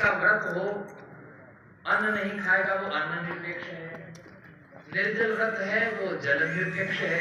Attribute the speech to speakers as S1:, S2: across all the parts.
S1: का व्रत हो, अन्न नहीं खाएगा वो अन्न निरपेक्ष है, निर्जल व्रत है वो जल निरपेक्ष है।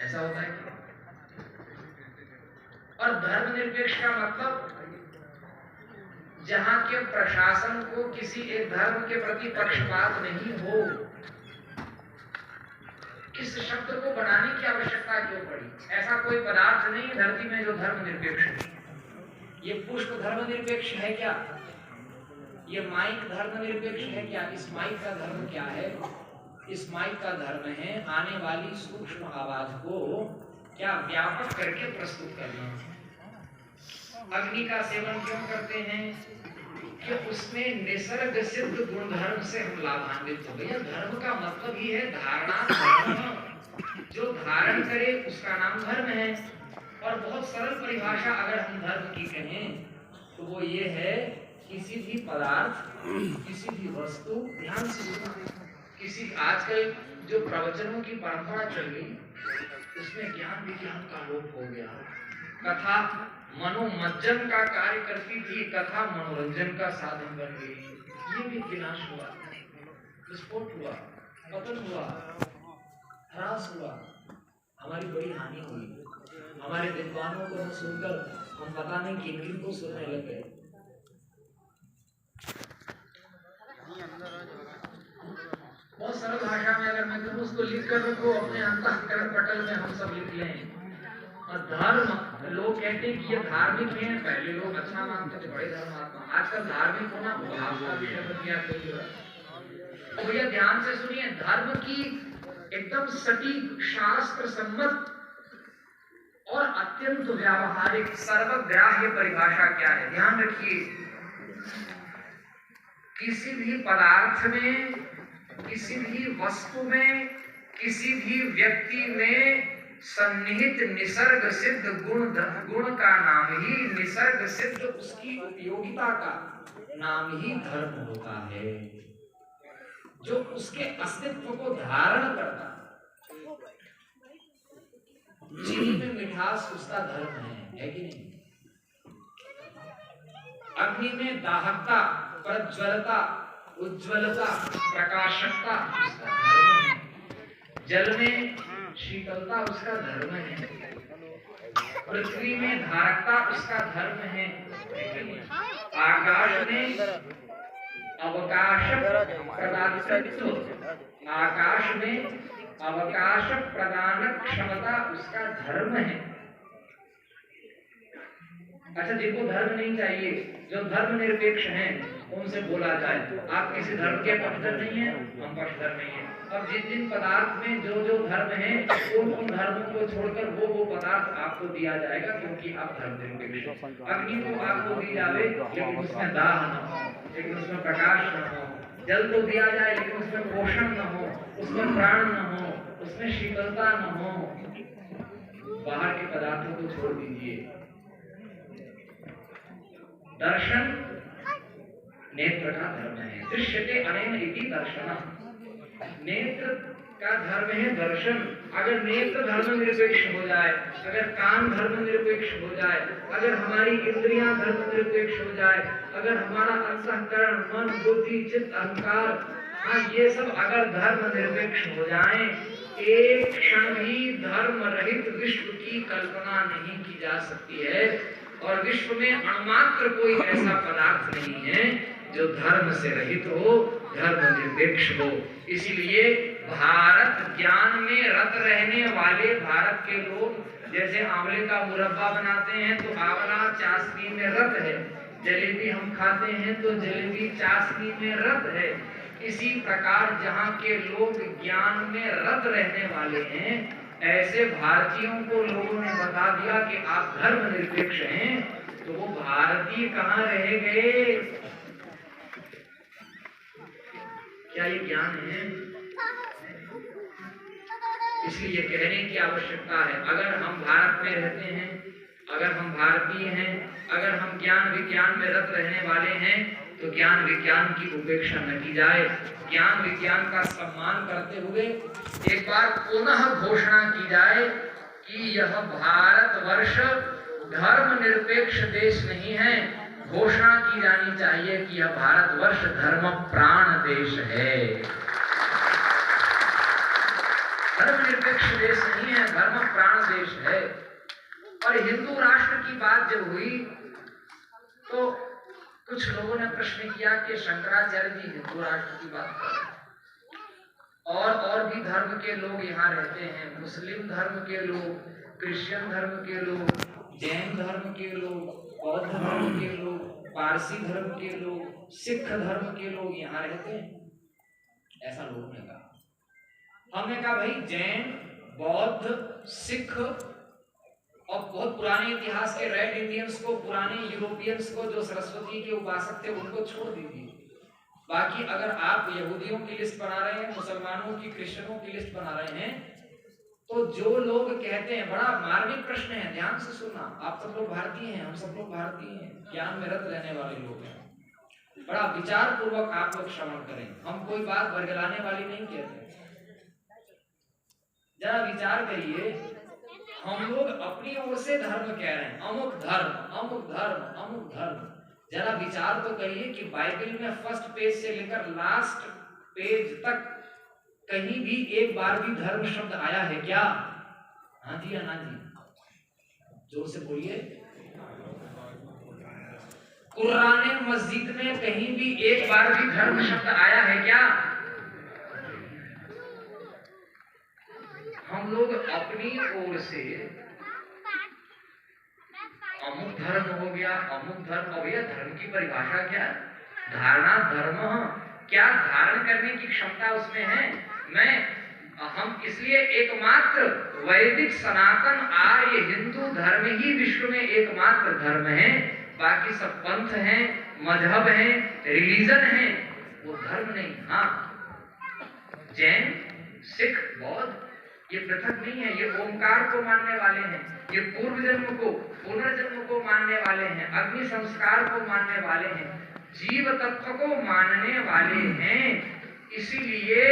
S1: ऐसा होता है क्या? और धर्म निरपेक्ष का मतलब जहां के प्रशासन को किसी एक धर्म के प्रति पक्षपात नहीं हो। इस शब्द को बनाने की आवश्यकता क्यों पड़ी? ऐसा कोई पदार्थ नहीं धरती में जो धर्म निरपेक्ष है। ये पुष्प धर्म निरपेक्ष है क्या? ये माइक धर्म निरपेक्ष है क्या? इस माइक का धर्म क्या है? इस माइक का धर्म है आने वाली सूक्ष्म आवाज को क्या व्यापक करके प्रस्तुत करना। अग्नि का सेवन क्यों करते हैं? कि उसमें निसर्ग सिद्ध गुणधर्म से हम लाभान्वित हो गए। धर्म का मतलब ही है धारणा धर्म। जो धारण करे उसका नाम धर्म है। और बहुत सरल परिभाषा अगर हम धर्म की कहें तो वो ये है, किसी भी पदार्थ, किसी भी वस्तु, ध्यान से सुनना, किसी आजकल जो प्रवचनों की परंपरा चल रही उसमें ज्ञान विज्ञान का लोप हो गया। कथा मनोमज्जन का कार्य करती थी, कथा मनोरंजन का साधन बन गई। ये भी विनाश हुआ, विस्फोट हुआ, पतन हुआ, ह्रास हुआ, हमारी बड़ी हानि हुई। हमारे विद्वानों को सुनकर हम पता नहीं किन को सुनने लग गए। बहुत सरल भाषा में अगर मैं कहूँ उसको लिख कर रखो अपने अंतःकरण पटल में, हम सब लिख लें। और धर्म लोग कहते हैं कि ये धार्मिक है। पहले लोग अच्छा मानते थे, बड़े धर्मात्मा। आजकल धार्मिक होना भाव का विषय बन गया। तो भैया ध्यान से सुनिए, धर्म की एकदम सटीक शास्त्र सम्मत और अत्यंत व्यावहारिक सर्वग्राह्य परिभाषा क्या है? ध्यान रखिए, किसी भी पदार्थ में, किसी भी वस्तु में, किसी भी व्यक्ति में सन्निहित निसर्ग सिद्ध गुण का नाम ही, निसर्ग सिद्ध उसकी उपयोगिता का नाम ही धर्म होता है। जो उसके अस्तित्व को धारण करता, चीनी में मिठास उसका धर्म है कि नहीं? अग्नि में दाहकता, प्रज्वलता, उज्ज्वलता, प्रकाशकता उसका धर्म है। जल में शीतलता उसका धर्म है। पृथ्वी में धारकता उसका धर्म है। आकाश में अवकाश प्रदातृत्व, आकाश में अवकाश प्रदान क्षमता उसका धर्म है। अच्छा, जिनको धर्म नहीं चाहिए, जो धर्म निरपेक्ष हैं, उनसे बोला जाए आप किसी धर्म के पक्षधर नहीं है, हम पक्षधर नहीं है। अब जिन जिन पदार्थ में जो जो धर्म है, उन धर्मों को छोड़कर वो पदार्थ आपको दिया जाएगा, क्योंकि आप धर्म निरपेक्ष। अग्नि को आपको दी जावे लेकिन उसमें दाह न हो, लेकिन उसमें प्रकाश न हो। जल को दिया जाए लेकिन उसमें पोषण न हो, उसमें प्राण न हो, उसमें शीतलता न हो। बाहर के पदार्थों को छोड़ दीजिए। दर्शन नेत्र का धर्म है। दृश्यते अनेन इति दर्शनम्। नेत्र का धर्म है दर्शन। अगर नेत्र धर्म निरपेक्ष हो जाए, अगर कान धर्म निरपेक्ष हो जाए, अगर हमारी इंद्रियां धर्म निरपेक्ष हो जाए, अगर हमारा अंतःकरण, मन, बुद्धि, चित्त, अहंकार, हाँ, ये सब अगर धर्म निरपेक्ष हो जाएं, एक क्षण भी धर्म रहित विश्व की कल्पना नहीं की जा सकती है। और विश्व में अणुमात्र कोई ऐसा पदार्थ नहीं है जो धर्म से रहित हो, धर्म निरपेक्ष हो। इसीलिए भारत ज्ञान में रत रहने वाले भारत के लोग जैसे आंवले का मुरब्बा बनाते हैं तो आंवला चाशनी में रत है, जलेबी हम खाते हैं तो जलेबी चाशनी में रत है। इसी प्रकार जहाँ के लोग ज्ञान में रत रहने वाले हैं, ऐसे भारतीयों को लोगों ने बता दिया कि आप धर्म निरपेक्ष हैं, तो वो भारतीय कहाँ रह गए? क्या ये ज्ञान है? इसलिए कहने की आवश्यकता है, अगर हम भारत में रहते हैं, अगर हम भारतीय हैं, अगर हम ज्ञान विज्ञान में रत रहने वाले हैं, तो ज्ञान विज्ञान की उपेक्षा न की जाए। ज्ञान विज्ञान का सम्मान करते हुए एक बार पुनः घोषणा की जाए कि यह भारतवर्ष धर्मनिरपेक्ष देश नहीं है। घोषणा की जानी चाहिए कि यह भारतवर्ष धर्म प्राण देश है। धर्मनिरपेक्ष देश नहीं है, धर्म प्राण देश है। और हिंदू राष्ट्र की बात जब हुई तो कुछ लोगों ने प्रश्न किया कि शंकराचार्य जी हिंदू राष्ट्र की बात कर रहे हैं, और भी धर्म के लोग यहाँ रहते हैं, मुस्लिम धर्म के लोग, क्रिश्चियन धर्म के लोग, जैन धर्म के लोग, बौद्ध धर्म के लोग, पारसी धर्म के लोग, सिख धर्म के लोग यहाँ रहते हैं, ऐसा लोगों ने कहा। हमने कहा भाई जैन, बौद्ध, सिख और बहुत पुराने इतिहास के रेड इंडियंस को, पुराने यूरोपियंस को जो सरस्वती के उपासक थे उनको छोड़ दीजिए। बाकी अगर आप यहूदियों की लिस्ट बना रहे हैं, मुसलमानों की, क्रिश्चियनों की लिस्ट बना रहे हैं, तो जो लोग कहते हैं, बड़ा मार्मिक प्रश्न है, ध्यान से सुनना, आप सब लोग भारतीय हैं, हम सब लोग भारतीय हैं, ज्ञान में रत रहने वाले लोग हैं, बड़ा विचार पूर्वक आप लोग श्रवण करें। हम कोई बात वर्गलाने वाली नहीं कहते, जरा विचार करिए। हम लोग अपनी ओर से धर्म कह रहे हैं, अमुक धर्म, अमुक धर्म, अमुक धर्म। जरा विचार तो करिए कि बाइबल में फर्स्ट पेज से लेकर लास्ट पेज तक कहीं भी एक बार भी धर्म शब्द आया है क्या? हाँ जी या ना जी? जोर से बोलिए। कुरान मस्जिद में कहीं भी एक बार भी धर्म शब्द आया है क्या? हम लोग अपनी ओर से अमुक धर्म हो गया, अमुक धर्म हो गया। धर्म की परिभाषा क्या है? धारणा धर्म, क्या धारण करने की क्षमता उसमें है? हम इसलिए एकमात्र वैदिक सनातन आर्य हिंदू धर्म ही विश्व में एकमात्र धर्म है। बाकी सब पंथ हैं, मजहब हैं, रिलीजन हैं, वो धर्म नहीं। हाँ, जैन, सिख, बौद्ध ये पृथक नहीं है, ये ओंकार को मानने वाले हैं, ये पूर्व जन्म को, पुनर्जन्म को मानने वाले हैं, अग्नि संस्कार को मानने वाले हैं, जीव तत्व को मानने वाले हैं। इसीलिए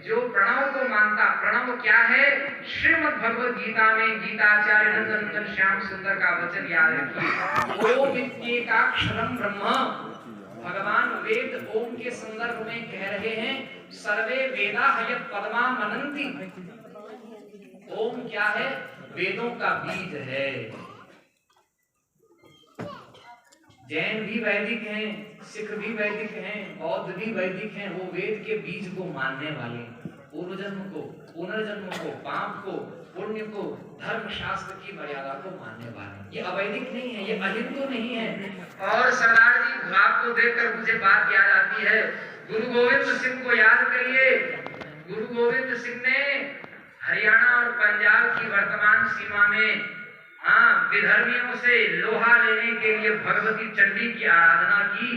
S1: जो प्रणव को मानता, प्रणव क्या है? श्रीमद् भगवद गीता में गीताचार्य नंदन श्याम सुंदर का वचन याद रखिए, ओम इत्येकाक्षरम ब्रह्म। भगवान वेद ओम के संदर्भ में कह रहे हैं, सर्वे वेदा हयत पद्मा मनंति। ओम क्या है? वेदों का बीज है। जैन भी वैदिक हैं, सिख भी वैदिक हैं, बौद्ध भी वैदिक हैं, वो वेद के बीज को मानने वाले, पूर्व जन्म को, पुनर्जन्म को, पाप को, पुण्य को, धर्म शास्त्र की मर्यादा को मानने वाले। ये अवैदिक नहीं है, ये अहिंदू नहीं है। और सरदार जी आपको देखकर मुझे बात याद आती है, गुरु गोविंद सिंह को याद करिए। गुरु गोविंद सिंह ने हरियाणा और पंजाब की वर्तमान सीमा में विधर्मियों से लोहा लेने के लिए भगवती चंडी की आराधना की,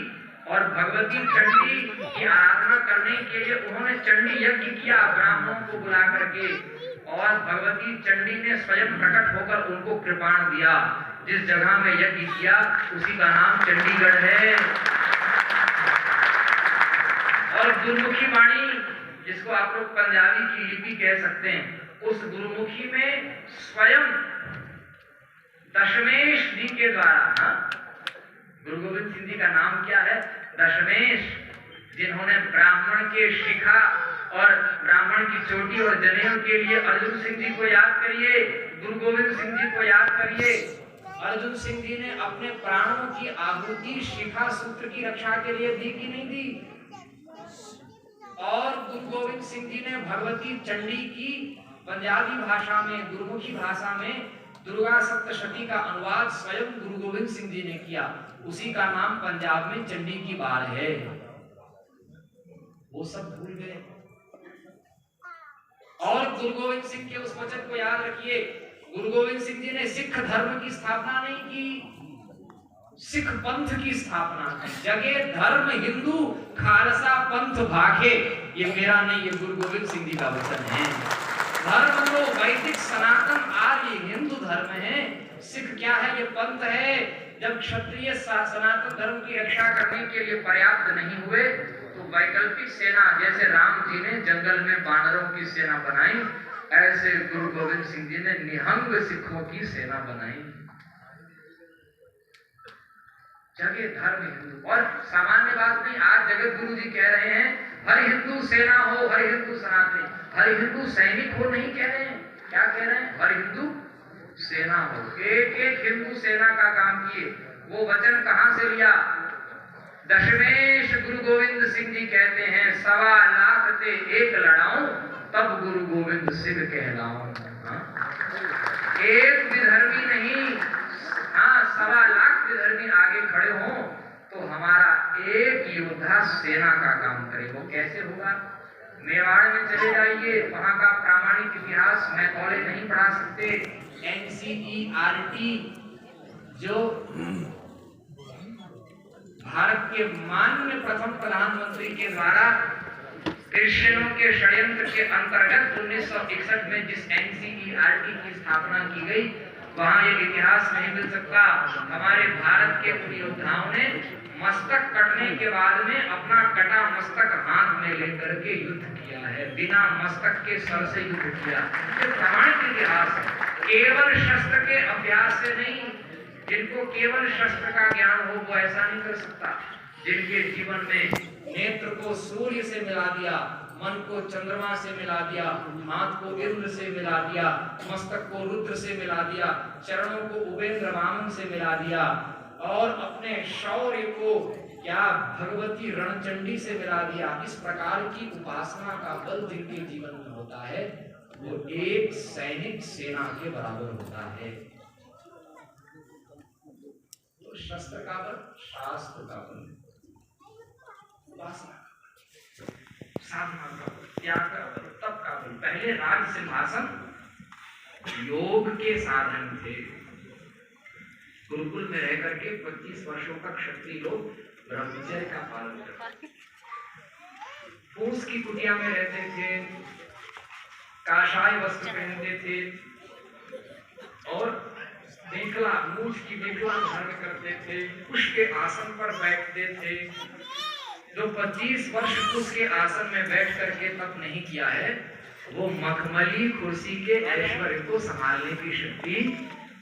S1: और भगवती चंडी की आराधना करने के लिए उन्होंने चंडी यज्ञ किया ब्राह्मणों को बुला करके, और भगवती चंडी ने स्वयं प्रकट होकर उनको कृपाण दिया। जिस जगह में यज्ञ किया उसी का नाम चंडीगढ़ है। और गुरुमुखी वाणी, जिसको आप लोग पंजाबी की लिपि कह सकते हैं, उस गुरुमुखी में स्वयं दशमेश जी के द्वारा, गुरु गोविंद सिंह जी का नाम क्या है? दशमेश, जिन्होंने ब्राह्मण के शिखा और ब्राह्मण की चोटी और जनेऊ के लिए अर्जुन सिंह जी को याद करिए, गुरु गोविंद सिंह जी को याद करिए। अर्जुन सिंह जी ने अपने प्राणों की आहुति शिखा सूत्र की रक्षा के लिए दी कि नहीं दी? और गुरु गोविंद सिंह जी ने भगवती चंडी की पंजाबी भाषा में, गुरुमुखी भाषा में दुर्गा सप्तशती का अनुवाद स्वयं गुरु गोविंद सिंह जी ने किया। उसी का नाम पंजाब में चंडी की बार है। वो सब भूल गए। और गुरु गोविंद सिंह के उस वचन को याद रखिए, गुरु गोविंद सिंह जी ने सिख धर्म की स्थापना नहीं की, सिख पंथ की स्थापना की। जगे धर्म हिंदू, खालसा पंथ भागे। ये मेरा नहीं, ये गुरु गोविंद सिंह जी का वचन है। धर्म तो वैदिक सनातन आर्य हिंदू धर्म है। सिख क्या है? ये पंथ है। जब क्षत्रिय सनातन धर्म की रक्षा करने के लिए पर्याप्त नहीं हुए तो वैकल्पिक सेना, जैसे राम जी ने जंगल में बानरों की सेना बनाई, ऐसे गुरु गोविंद सिंह जी ने निहंग सिखों की सेना बनाई। जगह धर्म हिंदू। और सामान्य बात नहीं, आज जगत गुरु जी कह रहे हैं हर हिंदू सेना हो, हर हिंदू सनातनी, हर हिंदू सैनिक हो नहीं कह रहे हैं। क्या कह रहे हैं? हर हिंदू सेना हो। एक एक हिंदू सेना का काम किए। वो वचन कहां से लिया? दशमेश गुरु गोविंद सिंह जी कहते हैं 1.25 ते एक लड़ाऊं, तब गुरु गोविंद सिंह कहलाऊं। एक विधर्मी नहीं, हाँ 1.25 विधर्मी आगे खड़े हों तो हमारा एक योद्धा सेना का काम करे। वो कैसे होगा? मेवाड़ में चले जाइए, वहां का प्रामाणिक इतिहास मैं कॉलेज नहीं पढ़ा सकते। NCERT जो भारत के माननीय प्रथम प्रधानमंत्री के द्वारा क्रिश्चियनों के षड्यंत्र के अंतर्गत 1961 में जिस NCERT की स्थापना की गई, वहां ये इतिहास नहीं मिल सकता। हमारे भारत के उन योद्धाओं ने मस्तक कटने के बाद में अपना कटा मस्तक हाथ में लेकर के युद्ध किया है, बिना मस्तक के सर से युद्ध किया। ये प्रमाणित इतिहास है, केवल शस्त्र के अभ्यास से नहीं। जिनको केवल शस्त्र का ज्ञान हो वो ऐसा नहीं कर सकता। जिनके जीवन में नेत्र को सूर्य से मिला दिया, मन को चंद्रमा से मिला दिया, हाथ को इंद्र से मिला दिया, मस्तक को रुद्र से मिला दिया, चरणों को उपेंद्र वामन से मिला दिया, और अपने शौर्य को क्या भगवती रणचंडी से मिला दिया। इस प्रकार की उपासना का बल जिनके जीवन में होता है वो एक सैनिक सेना के बराबर होता है। तो शस्त्र का बल, शास्त्र का बल, उपासना का बल, साधना का बल, त्याग का बल, तप का बल। पहले राज सिंहासन योग के साधन थे। गुरुकुल में रह करके 25 वर्षों का क्षत्रिय लोग ब्रह्मचर्य का पालन करते, फूस की कुटिया में रहते थे, काशाय वस्त्र पहनते थे और मेखला, मूछ की मेखला धारण करते थे, कुश के आसन पर बैठते थे। जो 25 वर्ष कुश के आसन में बैठ करके तप नहीं किया है वो मखमली कुर्सी के ऐश्वर्य को संभालने की शक्ति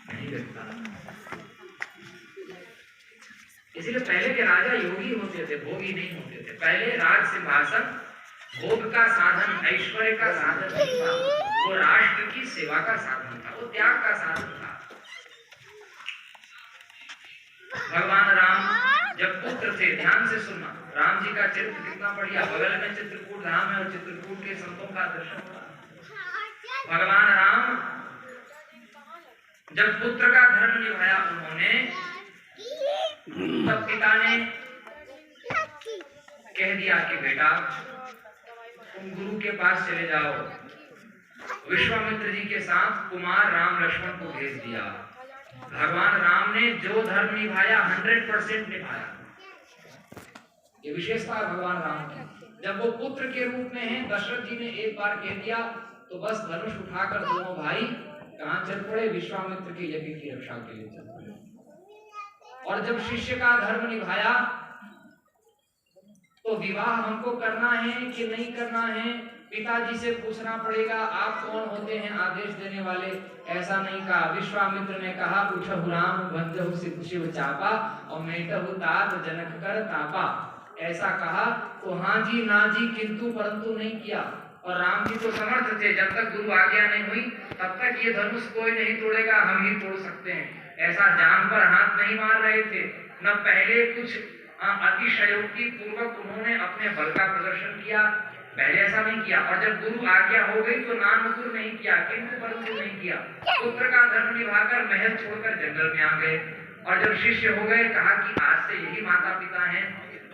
S1: नहीं रखता। इसलिए पहले के राजा योगी होते थे, भोगी नहीं होते थे। पहले राज सिंहासन भोग का साधन, ऐश्वर्य का साधन नहीं था, वो राष्ट्र की सेवा का साधन था, वो त्याग का साधन था। भगवान राम जब पुत्र थे, ध्यान से सुनना, राम जी का चरित्र कितना बढ़िया। बगल में चित्रकूट धाम है और चित्रकूट के संतों का दर्शन हुआ। भगवान राम जब पुत्र का धर्म निभाया उन्होंने, तब पिता ने कह दिया कि बेटा तुम गुरु के पास चले जाओ। विश्वामित्र जी के साथ कुमार राम लक्ष्मण को भेज दिया। भगवान राम ने जो धर्म निभाया 100% निभाया। ये विशेषता है भगवान राम की। जब वो पुत्र के रूप में हैं, दशरथ जी ने एक बार कह दिया तो बस धनुष उठाकर दोनों भाई कहां चल पड़े? विश्वामित्र के यज्ञ की रक्षा के लिए चल पड़े। और जब शिष्य का धर्म निभाया तो विवाह हमको करना है कि नहीं करना है, पिताजी से पूछना पड़ेगा, आप कौन होते हैं आदेश देने वाले? ऐसा नहीं कहा। विश्वामित्र ने कहा उठहु राम भंजहु सिद्ध शिव चापा और मेटहु तात जनक कर तापा। ऐसा कहा तो हाँ जी ना जी किंतु परंतु नहीं किया। और राम जी तो समर्थ थे, जब तक गुरु आज्ञा नहीं हुई तब तक ये धनुष कोई नहीं तोड़ेगा, हम ही तोड़ सकते हैं। ऐसा जान पर हाथ नहीं मार रहे थे। न पहले कुछ अतिशयोक्ति पूर्वक उन्होंने अपने बल का प्रदर्शन किया, पहले ऐसा नहीं किया। और जब गुरु आज्ञा हो गई तो नानुकुर नहीं किया, किंतु परंतु नहीं किया। पुत्र का धर्म निभाकर महल छोड़कर जंगल में आ गए। और जब शिष्य हो गए कहा कि आज से यही माता पिता हैं।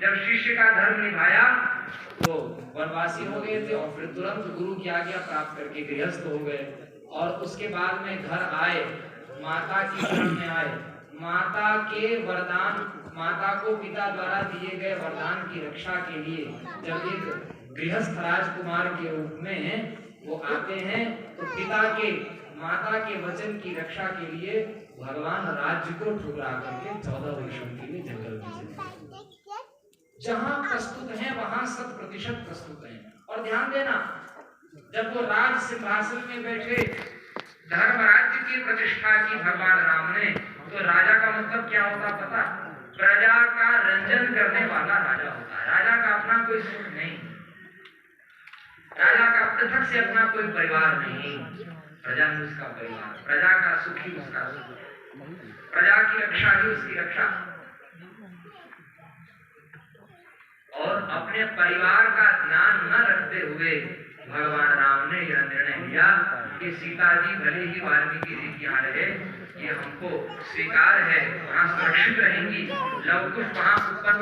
S1: जब शिष्य का धर्म निभाया तो वनवासी हो गए थे और फिर तुरंत गुरु की आज्ञा प्राप्त करके गृहस्थ हो गए। और उसके बाद में घर आए, माता की शरण में आए। माता के वरदान, माता को पिता द्वारा दिए गए वरदान की रक्षा के लिए जब एक गृहस्थ राजकुमार के रूप में वो आते हैं तो पिता के, माता के वचन की रक्षा के लिए भगवान राज्य को ठुकरा करके 14 वर्षों के लिए जंगल में चले। जहां प्रस्तुत है वहां 100% प्रस्तुत है। और ध्यान देना, जब वो राज सिंहासन में बैठे, धर्म राज्य की प्रतिष्ठा की भगवान राम ने, तो राजा का मतलब क्या होता पता? प्रजा भंजन करने वाला राजा होता है। राजा का अपना कोई सुख नहीं, राजा का पृथक से अपना कोई परिवार नहीं, प्रजा ही उसका परिवार, प्रजा का सुख ही उसका सुख, प्रजा की रक्षा ही उसकी रक्षा। और अपने परिवार का ध्यान न रखते हुए भगवान राम ने यह निर्णय लिया कि सीता जी भले ही वाल्मीकि जी की यहाँ रहे, ये हमको स्वीकार है, वहाँ सुरक्षित रहेंगी, लव कुश वहाँ उत्पन्न